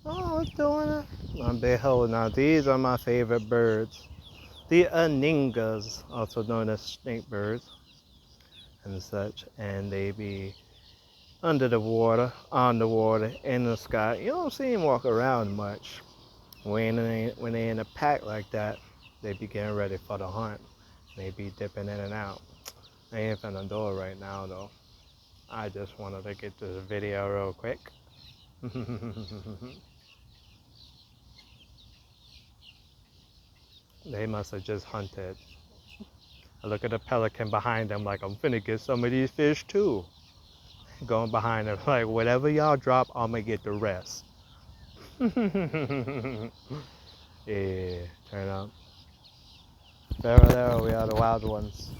Oh, it's doing it. Behold, now these are my favorite birds. The ahningas, also known as snake birds and such. And they be under the water, on the water, in the sky. You don't see them walk around much. When they in a pack like that, they be getting ready for the hunt. They be dipping in and out. I ain't finna do it right now though. I just wanted to get this video real quick. They must have just hunted. I look at the pelican behind them like I'm finna get some of these fish too. Going behind them like whatever y'all drop, I'm gonna get the rest. Yeah, turn up. There, we are the wild ones.